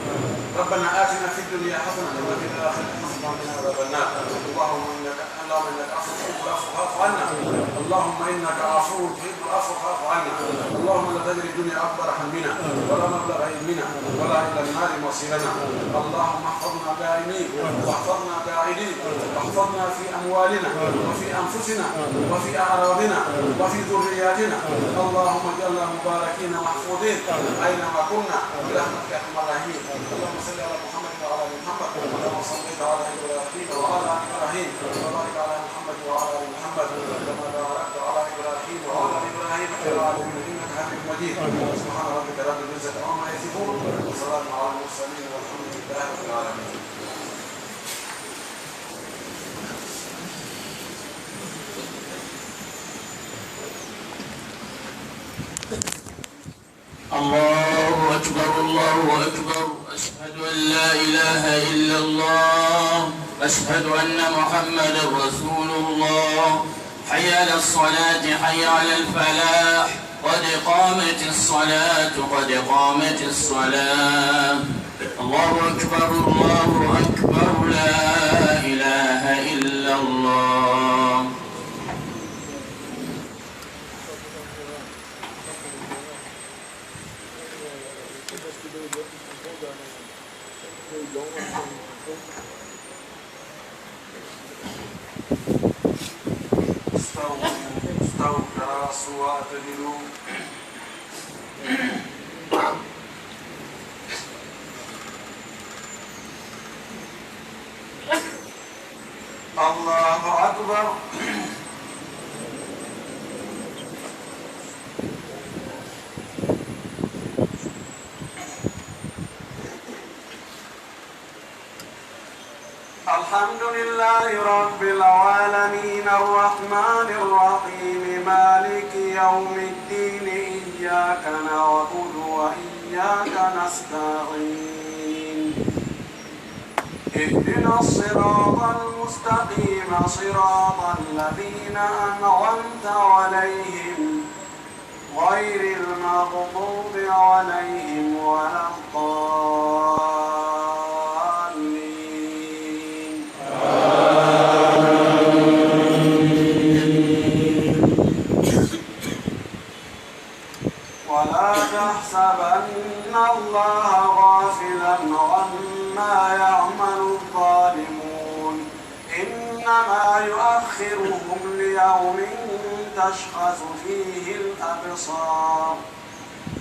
ربنا آتنا في الدنيا حسنة وفي الآخرة حسنة وقنا عذاب النار اللهم إنك عفو تحب العفو فاعف عنا اللهم إنك عفو تحب العفو فاعف عنا اللهم لا تجعل الدنيا أكبر همنا ولا مبلغ علمنا ولا إلى النار مصيرنا اللهم احفظنا دائمين واحفظنا قاعدين واحفظنا في أموالنا وفي أنفسنا وفي أعراضنا وفي ذرياتنا اللهم اجعلنا مباركين محفوظين أينما كنا برحمتك يا أرحم الراحمين اللهم صل على محمد وعلى آل محمد كما صليت على إبراهيم وعلى آل إبراهيم وبارك على محمد وعلى آل محمد كما باركت على إبراهيم وعلى آل إبراهيم في العالمين إنك حميد مجيد سبحان ربك رب العزة عما يصفون وسلام على المرسلين والحمد لله رب العالمين. الله أكبر الله أكبر أشهد أن لا إله إلا الله أشهد أن محمدا رسول الله حي على الصلاة حي على الفلاح قد قامت الصلاة قد قامت الصلاة الله أكبر الله أكبر لا إله إلا الله. استووا تراصوا واعتدلوا الله أكبر. الحمد لله رب العالمين الرحمن الرحيم مالك يوم الدين إياك نعبد وإياك نستعين اهدنا الصراط المستقيم صراط الذين أنعمت عليهم غير المغضوب عليهم ولا الضالين. ولا تحسبن الله غافلا غافلا عما يعمل الظالمون إنما يؤخرهم ليوم تشخص فيه الأبصار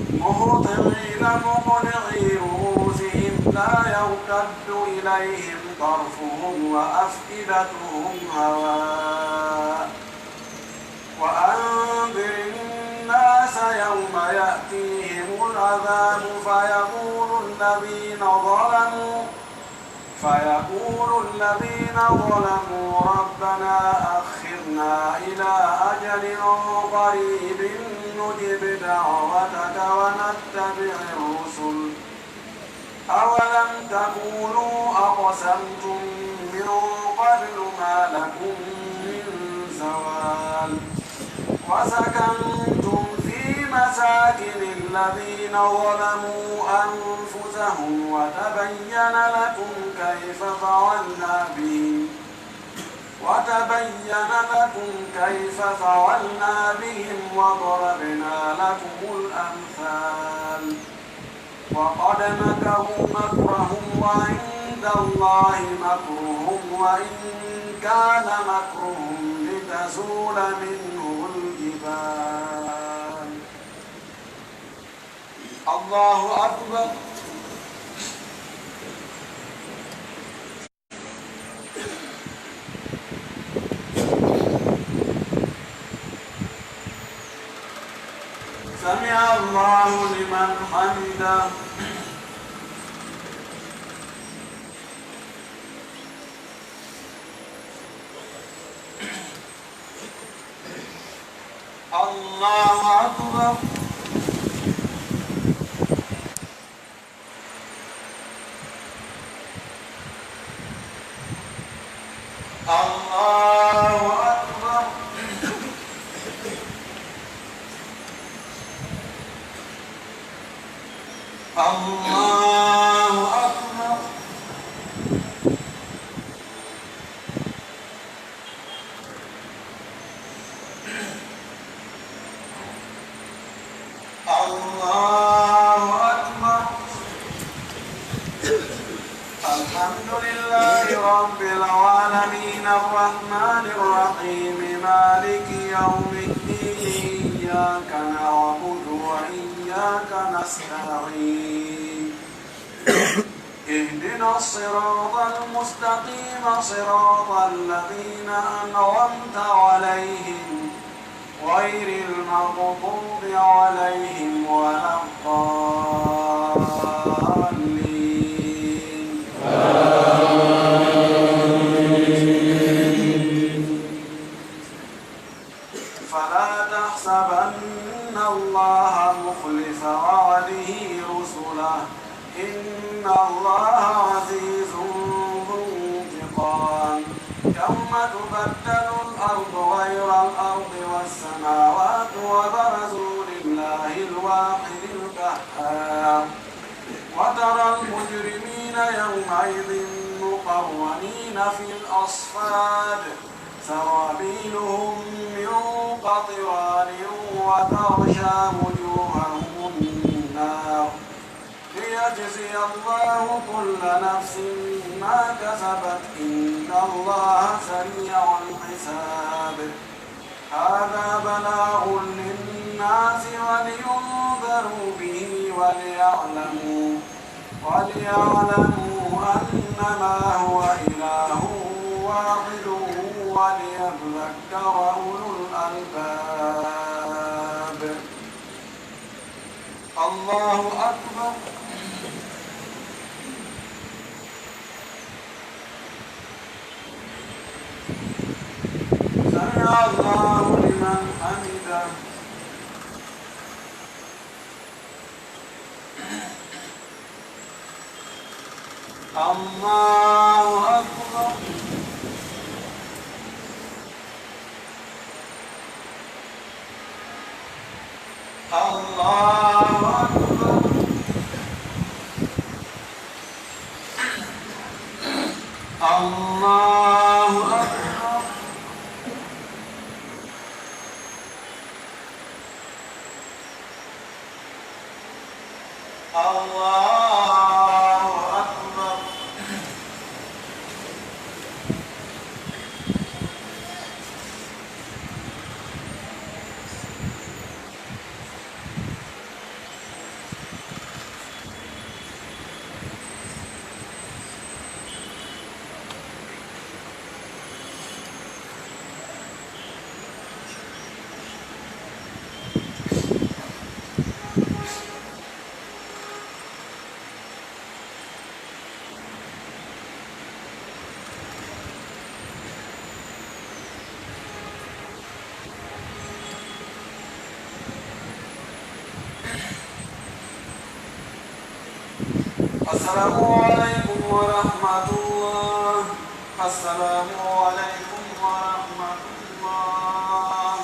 مهطعين مقنعي رؤوسهم لا يرتد إليهم طرفهم وأفئدتهم هواء وأنذر الناس يوم يأتيهم العذاب فيقول الذين ظلموا ربنا أخرنا إلى أجل قريب نجب دعوتك ونتبع الرسل أولم تكونوا أقسمتم من قبل ما لكم من زوال وسكنتم في مساكن الذين ظلموا أنفسهم وتبين لكم كيف فعلنا بهم وضربنا لكم الأمثال وقد مكروا مكرهم وعند الله مكرهم وإن كان مكرهم لتزول منه الجبال. الله أكبر. سمع الله لمن حمده. الله أكبر. الله أكبر. الله أكبر. الله أكبر. الحمد لله رب العالمين الرحمن الرحيم مالك يوم الدين إياك نعبد وإياك نستعين اهدنا الصراط المستقيم صراط الذين أنعمت عليهم غير المغضوب عليهم ولا الضالين. فلا تحسبن الله مخلف وعده رسله إن الله عزيز ذو انتقام. يوم تبدل الأرض غير الأرض والسماوات وبرزوا لله الواحد القهار وترى المجرمين يومئذ مقرنين في الأصفاد سرابيلهم من قطران وتغشى وجوههم النار ليجزي الله كل نفس ما كسبت إن الله سريع الحساب. هذا بلاغ للناس ولينذروا به وليعلموا أنما هو إله واحد وليذكر أولو الألباب. الله أكبر. سمع الله لمن حمده. الله أكبر. الله أكبر. الله أكبر. الله السلام عليكم ورحمة الله. السلام عليكم ورحمة الله.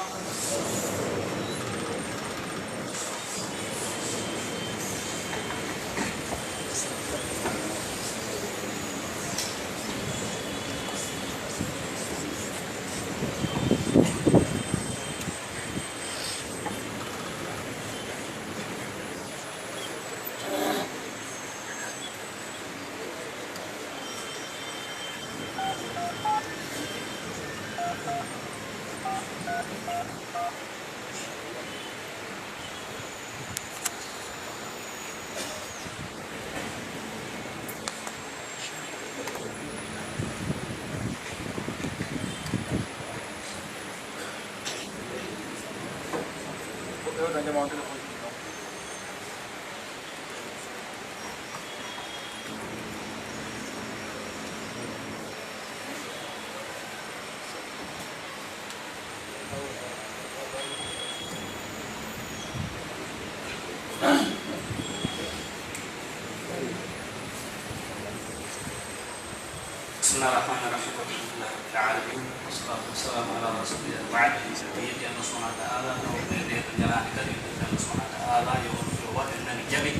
بسم الله الرحمن الرحيم الحمد لله رب العالمين والصلاة والسلام على رسول الله وعلى آله وصحبه الله سبحانه وتعالى نوبل الجلال كريم الله سبحانه وتعالى يوم أن نجبي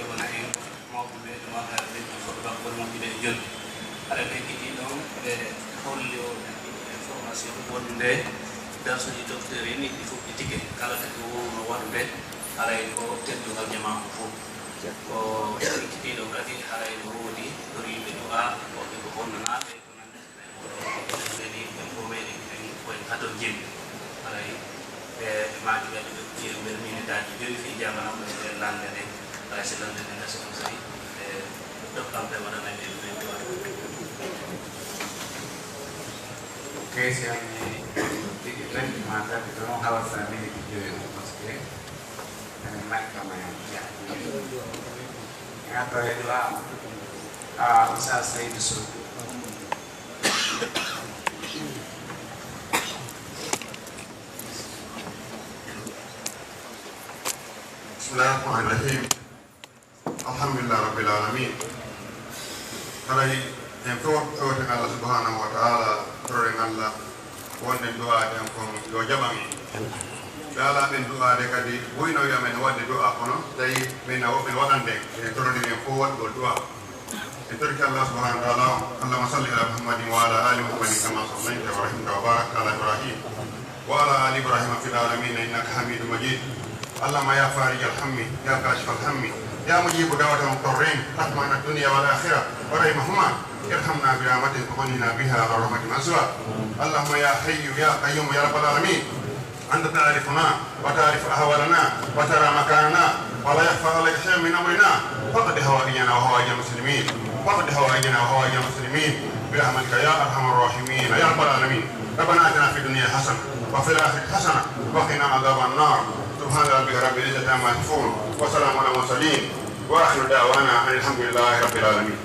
يوم نعيم موضوع ما هذا الفرق والموضوع الجن على كذي لهم كل يوم informasi wonde darsuji docteur ni il faut tike kala ko wonde alay ko teddugal jama ko ko kiti do kadi alay ko wodi dori be doa ko ko onna be ko nande be ko meli ko en hato jim alay ma di be ci ber mi daji be fi jamana ko lande de alay se lande de naso ko sai do kam be wona be do Oke, siang ini kita mata itu hawas ini video maksudnya enak sama yang ya. Atau itu usaha saya itu. Bismillahirrahmanirrahim. Alhamdulillah rabbil alamin. Alai en to Allah subhanahu wa ta'ala tore Allah wonde du'a den ko yo jabangi dala ben du'a de kadi boyno yo men wadde du'a kono tayi men o ben wadande e torodi en fo waddo du'a e torki Allah subhanahu wa ta'ala Allahumma salli ala Muhammadin wa ala ali Muhammadin kama sallaita wa rahimta wa barak ala Ibrahim wa ala ali Ibrahim fil alamin innaka Hamidum Majid. Allahumma ya farij al-hammi ya kashif al-hammi ya mujib da'wat al-muqarrin rahman ad-dunya wal akhirah wa rahimahuma ارحمنا برحمتك وغننا بها عن رحمة الأزواج. اللهم يا حي يا قيوم يا رب العالمين أنت تعرفنا وتعرف أهوالنا وترى مكاننا ولا يخفى عليك شيء من أمرنا فقد هوائجنا وهوائج المسلمين فقد هوائجنا وهوائج المسلمين برحمتك يا أرحم الراحمين يا رب العالمين. ربنا آتنا في الدنيا حسنة وفي الآخرة حسنة وقنا عذاب النار. سبحان ربك رب العزة عما يصفون وسلام على المرسلين وآخر دعوانا أن الحمد لله رب العالمين.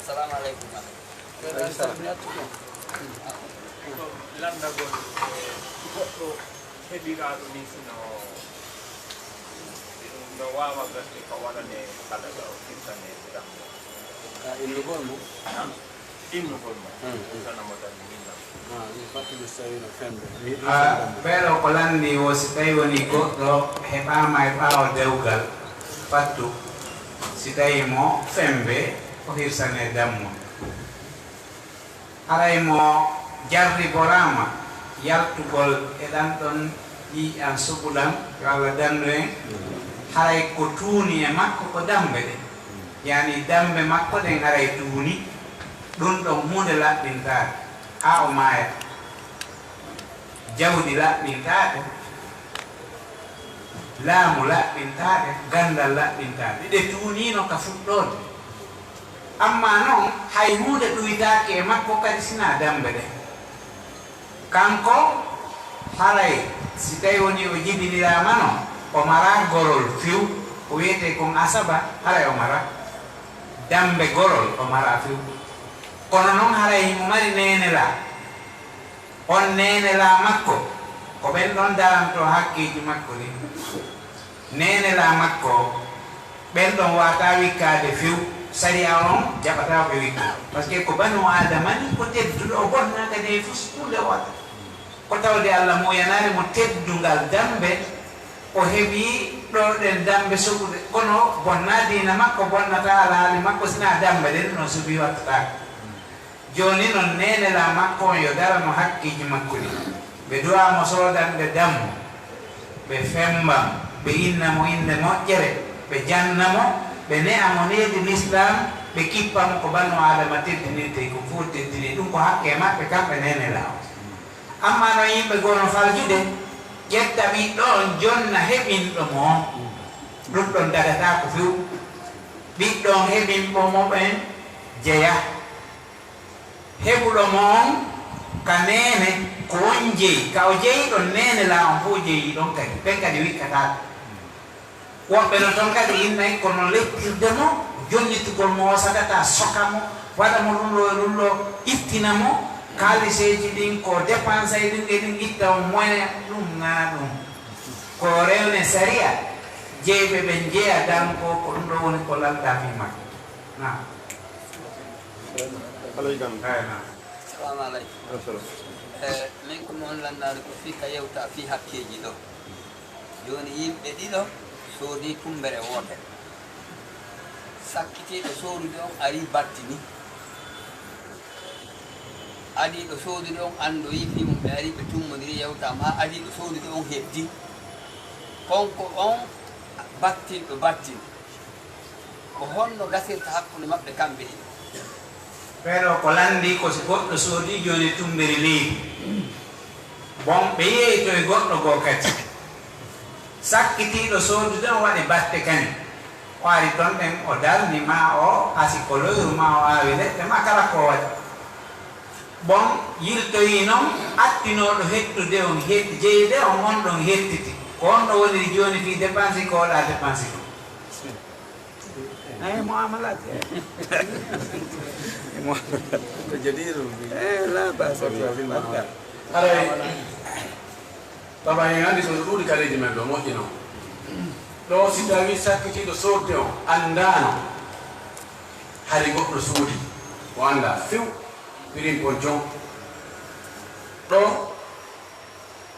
Assalamualaikum. Landa go ko hebira do nisino no wawa gaste kawana ne kada ga insane da Ilmu golmu. imno golmo sana mota minna Ni fatu bisawi na fembe. Pero kolandi wositai woni goɗɗo heɓama e ɓawo dewgal fattu si tawi mo fembe o hirsane dammu haray mo jarriborama yaltugol e ɗan ɗon ƴiƴan suɓulan yo Allah dandu en haray ko tuuni e makko ko dambe ɗe yani dambe makko ɗen haray tuuni ɗum ɗon hunde laɓɓintade ha o maaya jawdi laɓɓintaɗe laamu laɓɓintaɗe gandal laɓɓintaɗe ɗe tuunino ka fuɗɗode amma noon hay hunde ɗoytaki e makko kadi sina dambe ɗe kanko haray si tawi woni o jibinirama noon o mara gorol few o wiyete kon asaba haray o mara dambe gorol o mara few kono noon haray himo mari nenela on nenela makko ko ɓen ɗon daranto hakkeji makko ni nene la makko ɓen ɗon wata wikkade few sariya on jaɓata ɓe wikko par ce que ko banu adama ni ko tedduɗo o bonna kadi fus hunde wata ko tawde Allah moyanare mo teddungal dambe o heɓi ɗo ɗen dambe sogude kono bonna dina makko bonnata alaali makko sina dambe ɗen no suubi wattatako joni noon nene la makko on yo darano hakkiji makko ɗi ɓe duwamo sodanɓe dammo ɓe fembam ɓe innamo inde moƴƴere ɓe jannamo ɓe ne'amo nedi l'islam ɓe kippamo ko banno adama teddinirte ko fof teddini ɗum ko hakke maɓɓe kamɓe nene la o amma no yimɓe gono faljude ƴetta ɓiɗɗo on jonna heɓinɗo mo ɗum ɗon dagata ko few ɓiɗɗo on heɓinɓo moɓen jeeya heɓuɗo mo on ka nene ko won jeeyi ka o jeeyiɗon nene la on fof jeeyi ɗon kadi ɓen kadi wikkataɗo woɓɓe no toon kadi innayi kono lettirde mo jonnitugol mo o sagata soka mo waɗa mo ɗum ɗo e ɗum ɗo ittina mo kaaliseji ɗin ko dépense e ɗin e ɗin itta o moya ɗum na ɗum ko rewne saria jeyɓe ɓen jeeya danko ko ɗum ɗo woni ko lalta fi makko na salamu aleykum min ko noon lannaade ko fika yewta fi hakkeji ɗo joni yimɓe ɗiɗo soodi tumbere wotere sakkitiɗo soodude on ari battini adiɗo soodude on andoyi fimum ɓe ari ɓe tummodiri yewtama ha adiɗo soodude on heddi konko on battinɗo battin ko honno gasirta hakkude maɓɓe kamɓe ɗiɗo pero ko landi ko si goɗɗo soodi joni tumberi leydi bon ɓe yeeyi to e goɗɗo goo kadi sakkitiɗo soodude on waɗi batte kani o ari toon ɗen o darni ma o asi ko loyru ma o awi leɗɗe ma kala ko waɗi bon yiltoyi noon attinoɗo hettude on jeyde on on ɗon hettiti ko on ɗo woniri joni fi dépense ko waɗa dépense ko eyi muamalat aray baba en andi so ɗuuɗi kaleji men ɗo moƴƴi noon ɗo si tawi sakkitiɗo soodde o andano hari goɗɗo suudi o anda few pirin ko jon ɗo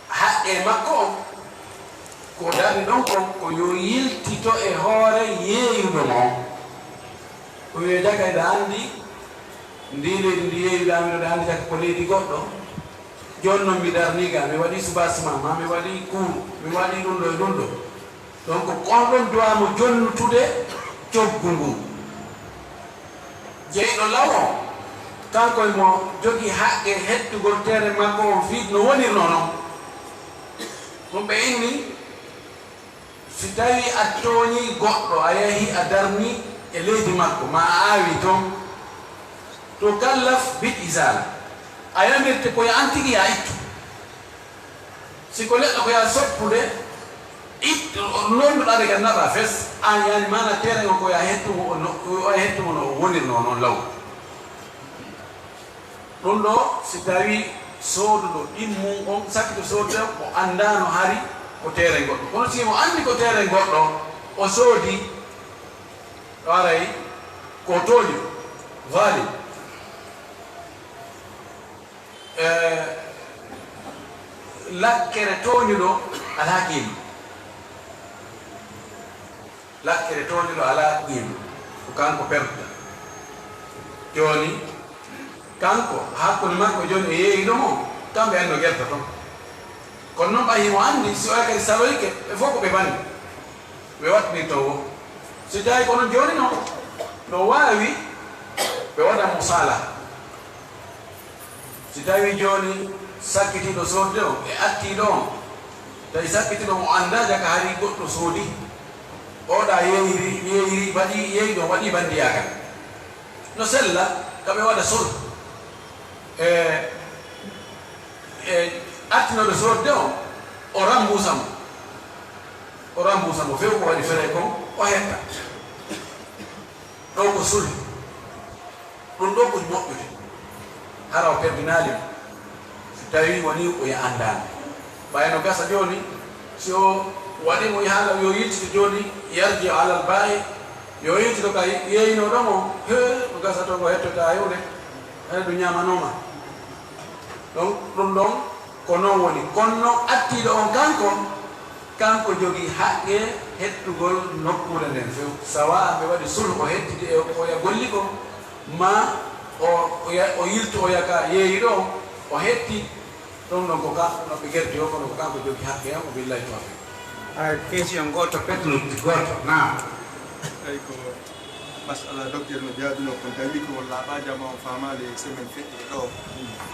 haqqe makko on ko darni ɗon kon ko yo yiltito e hoore yeeyuɗo mo ko wiye jagayɗa andi ndi leydi ndi yeeyuɗamiɗo ɗa andi jaka ko leydi goɗɗo joni noon mi darniga mi waɗi subasement ma mi waɗi cour mi waɗi ɗum ɗo e ɗum ɗo donc on ɗon duwamo jonnutude coggu ngu jeyɗo law o kanko e mo jogui haqqe hettugol tere makko on fiid no wonirno noon ɗum ɓe inni si tawi a tooñi goɗɗo a yahi a darni e leydi makko ma a awi toon to kallaf bit isala a yamirte koye antigi ya ittu siko leɗɗo koya soppude ittu nonduɗa de gan naɓa fes an yani mana tere o koya hettumo no o wonirno noon law ɗum ɗo si tawi sooduɗo ɗimmum on sakkito soodude o andano hari ko tere goɗɗo kono simo andi ko tere goɗɗo o soodi ɗo aray ko tooñi vali lakkere tooñuɗo ala qiima lakkere tooñuɗo ala qiima ko kanko perda joni kanko hakkude makko joni e yeeyiɗo mo kamɓe anno guerta toon kono noon ɓayimo andi si oya kadi saloyke ɓe fof ko ɓe bandi ɓe waɗɗini to o so tawi kono joni noon no wawi ɓe waɗa mo sala si tawi joni sakkitiɗo soodde o e attiɗo on tawi sakkitiɗo mo anda jaka hari goɗɗo soodi oɗa yeeyiri waɗi yeeyɗo waɗi bandiyakal no sella kaɓe waɗa sol attinoɗo soodde o rambusamo few ko waɗi fere kon o hetta ɗo ko suli ɗum ɗo ko moƴƴude hara o perdinali si tawi woni o ya andani ɓayno gasa joni si o waɗi mo haala yo yiltito joni yarji alal bayi yo yiltito ka yeyino ɗon o he ɗo gasa to ngo hettota hewde ene ɗum ñamanoma donc ɗum ɗon ko noon woni kono attiɗo on kanko jogii haqqe hettugol nokkure nden few sawa ɓe waɗi sulhu o hettidi e oya golli ko ma o yilto o yaka yeeyiɗo o hetti ɗum ɗon ko ka no ɓe gerti o kono ko kanko jogii haqqe o billahi tawfiq question goto petlude goto nam eyi ko masala docteur no jaaduno ko dawi ko laaɓajama o famade semaine feƴƴi ɗo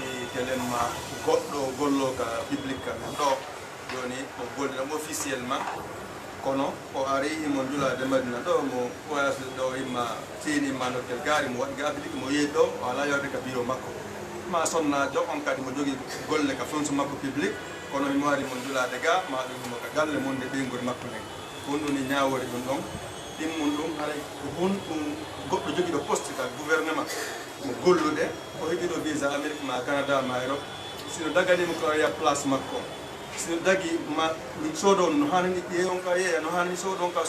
e telen ma goɗɗo golloka public men ɗo joni o golliɗam officiellement kono o ari imo julade madina ɗo mo voyage ɗo imma tinimma nokkel gaari mo waɗi ga applique mo yeeyi ɗo o ala yorde ka bureau makko ma sonnajo on kadi mo jogui golle ka fonce makko public kono imo wari mo julade ga ma ɗum mo ka galle mon nde ɓeygol makko nden kon ɗum ni ñawori ɗum ɗon ɗimmum ɗum haray ko hon ɗum goɗɗo jogiiɗo poste ka gouvernement mo gollude o heɓiɗo visa amérique ma canada ma europe sino daganimo ko ya place makko sino dagi ma soodo no hanani ƴeey on ka yeeya no hanani soodo on ka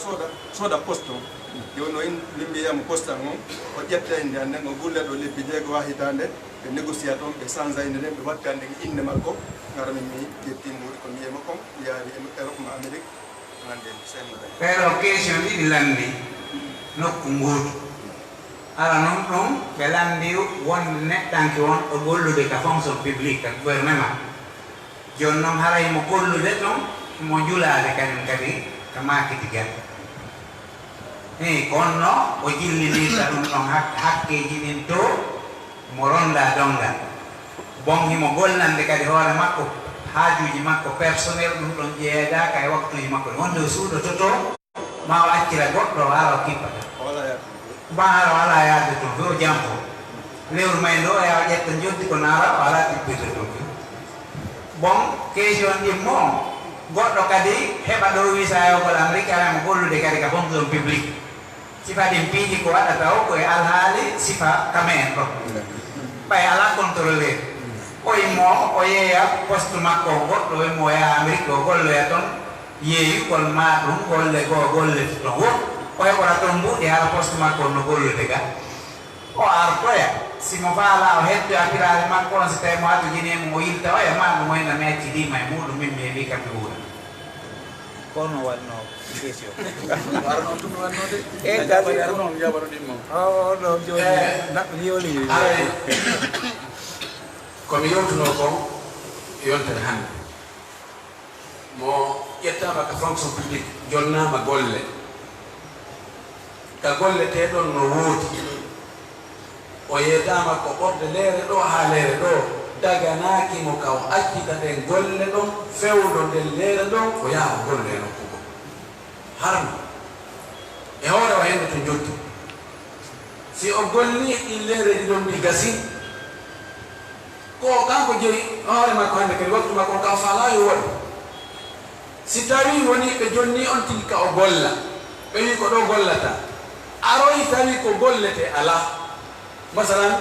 sooda poste on joni o limbiyamo poste an on o ƴetta inde an nden o gulle ɗo lebbi jeego ha hitande ɓe négociat on ɓe change inde nden ɓe watta nde inde makko gara min mi ƴettimmuɗi ko mbiyema kon yaari europe ma amérique nande semmoɗa pero question ɗiɗi landi nokku nguutu ala noon ɗum ɓe landi wonde neɗɗanke won ɗo gollude ka fonction publique ka gouvernement joni noon haray mo gollude ɗon mo julade kañum kadi ka makiti gueɗe i konno o jillinirta ɗum ɗon hakkeji ɗin to mo ronda dongal bon himo gollande kadi hoore makko haajuji makko personnel ɗum ɗon ƴeeda kay waktuji makko wonde o suuɗototo ma o accira goɗɗo o ara o kippata baara o ala yaade toon fe o jampo lewru may ndo e a ƴetta joddi ko naara o ala ɗippirde toon fe bon question ɗimmo goɗɗo kadi heɓa ɗo wisayogol amérique alamo gollude kadi ka fonction publique sifa ɗin piiji ko waɗata o koye alhaali sifa kame en ɗo ɓay ala contrôleur o immo o yeeya poste makko goɗɗo imo yaha amérique o golloya toon yeeyi kol ma ɗum golle goo gollete toon wo o heɓora toon mbuɗi hala poste makko no gollude ga o artoya simo faala o heddo appirade makko on si tawi mo hatojinimo o yilta oya ma ɗum oyna mettidima e muɗum min mi wi kam mi wuura kono wanno question warno ɗum wannode e gasi noon jabaro ɗimmo ɗo joni naɓɓo yoliri komi yewtuno ko yontere hannde mo ƴettama ka fonction publique jonnama golle ka golleteɗon no woodi o yeedama ko ɓorde leere ɗo ha leere ɗo daganakimo ka o accita nden golle ɗon fewdo nden leere ɗon o yaha golle e nokkugo harno e hoore o hende to joddi si o golli ɗin leereji ɗon ɗi gasi ko kanko jeyi hoore makko hande kadi waktu makko ka faala yo waɗi si tawi woni ɓe jonni on tigi ka o golla ɓe wi ko ɗo gollata aroyi tawi ko gollete ala masalan